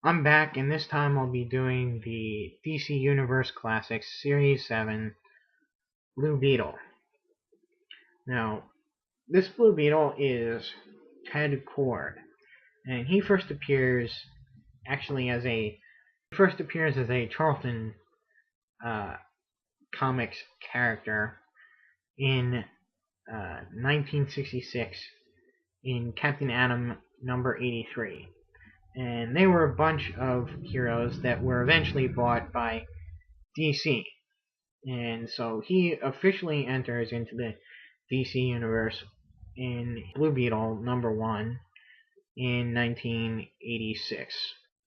I'm back, and this time I'll be doing the DC Universe Classics Series 7 Blue Beetle. Now, this Blue Beetle is Ted Kord, and he first appears as a Charlton comics character in 1966 in Captain Atom number 83. And they were a bunch of heroes that were eventually bought by DC. And so he officially enters into the DC universe in Blue Beetle number 1 in 1986.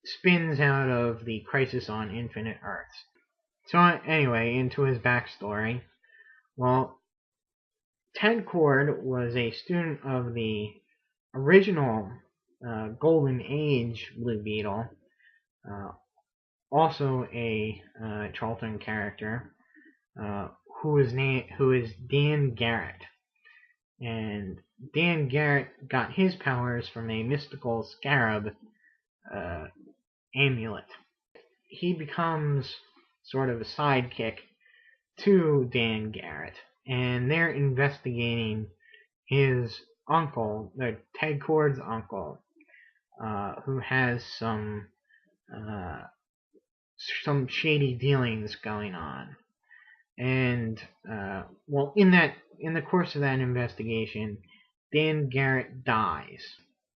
Spins out of the Crisis on Infinite Earths. So anyway, into his backstory. Well, Ted Kord was a student of the original Golden Age Blue Beetle, also a Charlton character, who is Dan Garrett. And Dan Garrett got his powers from a mystical scarab amulet. He becomes sort of a sidekick to Dan Garrett, and they're investigating his uncle, Ted Kord's uncle, who has some shady dealings going on. And well, in the course of that investigation, Dan Garrett dies.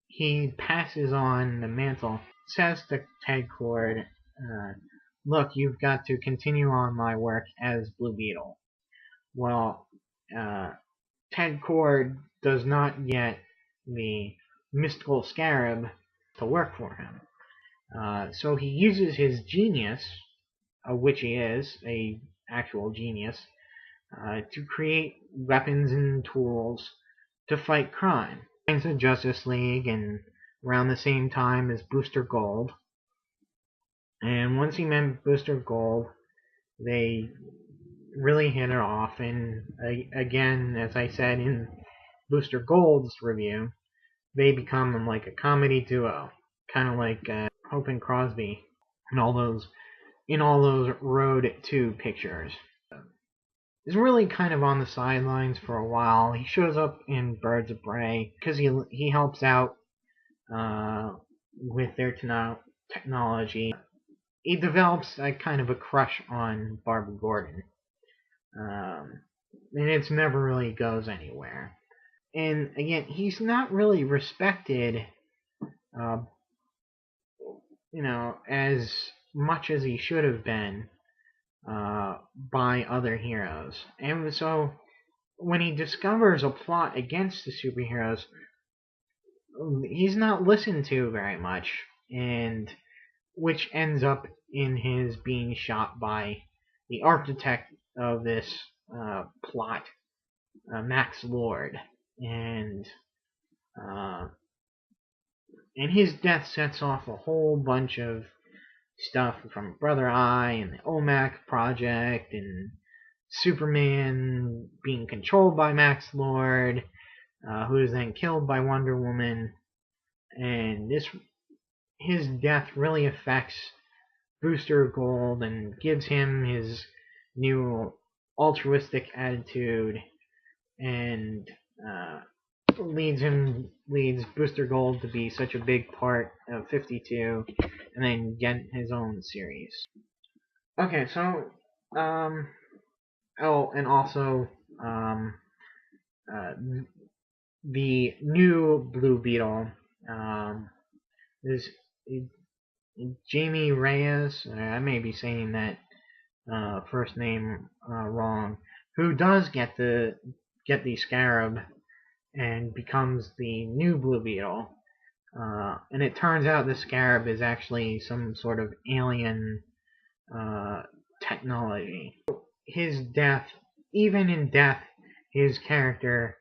He passes on the mantle, says to Ted Kord, "Look, you've got to continue on my work as Blue Beetle." Well, Ted Kord does not get the mystical scarab to work for him. So he uses his genius, of which he is, a actual genius, to create weapons and tools to fight crime. He joins the Justice League, and around the same time as Booster Gold. And once he met Booster Gold, they really hit it off. And again, as I said in Booster Gold's review, they become like a comedy duo, kind of like Hope and Crosby and all those Road 2 pictures. He's really kind of on the sidelines for a while. He shows up in Birds of Prey because he helps out with their technology. He develops a kind of a crush on Barbara Gordon, and it never really goes anywhere. And again, he's not really respected, as much as he should have been by other heroes. And so when he discovers a plot against the superheroes, he's not listened to very much, and which ends up in his being shot by the architect of this plot, Max Lord. And his death sets off a whole bunch of stuff from Brother Eye and the OMAC project, and Superman being controlled by Max Lord, who is then killed by Wonder Woman. And his death really affects Booster Gold and gives him his new altruistic attitude, and leads Booster Gold to be such a big part of 52, and then get his own series. Okay, so and also the new Blue Beetle is Jamie Reyes. I may be saying that first name wrong. Who does get the scarab and becomes the new Blue Beetle. And it turns out the scarab is actually some sort of alien technology. His death, even in death, his character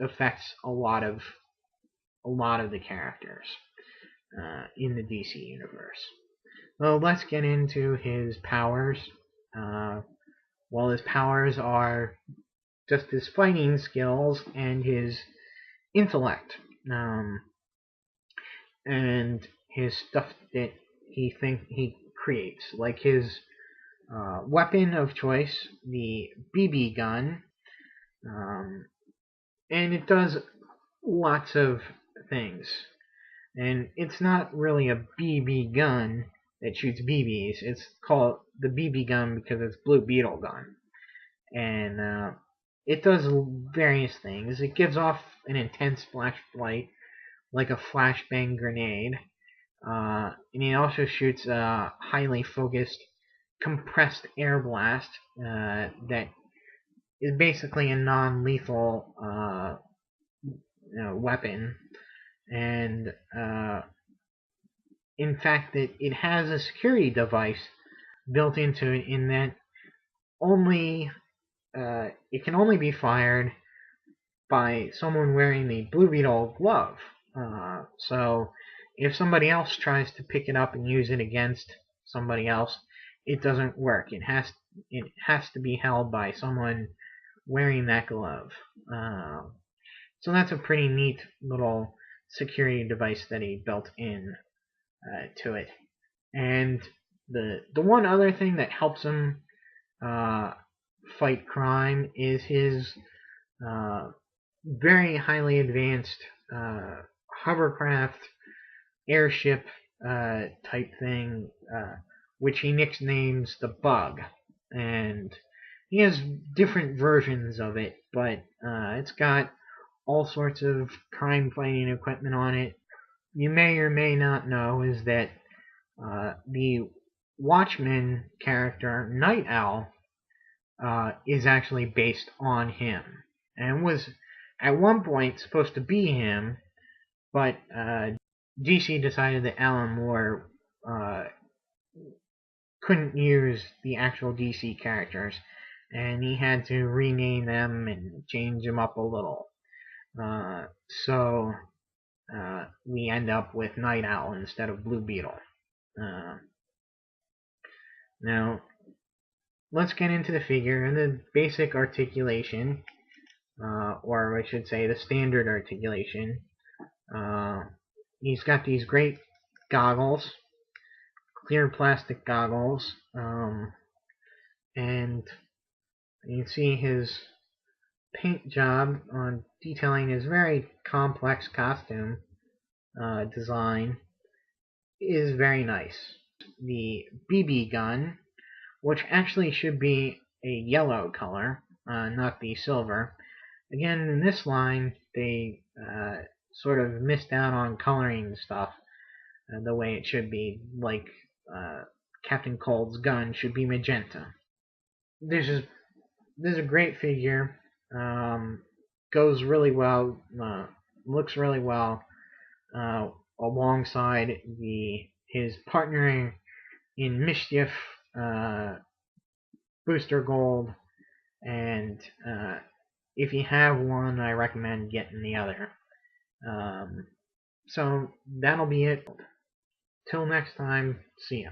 affects a lot of the characters in the DC universe. Well, let's get into his powers. Well, his powers are just his fighting skills and his intellect. And his stuff that he creates, like his weapon of choice, the BB gun, um, and it does lots of things. And it's not really a BB gun that shoots BBs. It's called the BB gun because it's Blue Beetle gun, and it does various things. It gives off an intense flashlight like a flashbang grenade, and it also shoots a highly focused compressed air blast that is basically a non-lethal weapon, and in fact, it has a security device built into it in that only it can only be fired by someone wearing the Blue Beetle glove. So if somebody else tries to pick it up and use it against somebody else, it doesn't work. It has to be held by someone wearing that glove. So that's a pretty neat little security device that he built in to it. And the one other thing that helps him uh, fight crime is his very highly advanced hovercraft airship type thing, which he nicknames the Bug. And he has different versions of it, but it's got all sorts of crime fighting equipment on it. You may or may not know is that the Watchmen character Night Owl is actually based on him, and was at one point supposed to be him, but DC decided that Alan Moore couldn't use the actual DC characters, and he had to rename them and change them up a little. So we end up with Night Owl instead of Blue Beetle. Now, let's get into the figure and the basic articulation, or I should say the standard articulation. He's got these great goggles, clear plastic goggles, and you can see his paint job on detailing his very complex costume design is very nice. The BB gun, which actually should be a yellow color, not the silver. Again, in this line, they sort of missed out on coloring stuff the way it should be, like Captain Cold's gun should be magenta. This is a great figure. Goes really well, looks really well alongside his partner in Mischief, Booster Gold, and if you have one, I recommend getting the other. So that'll be it. Till next time, see ya.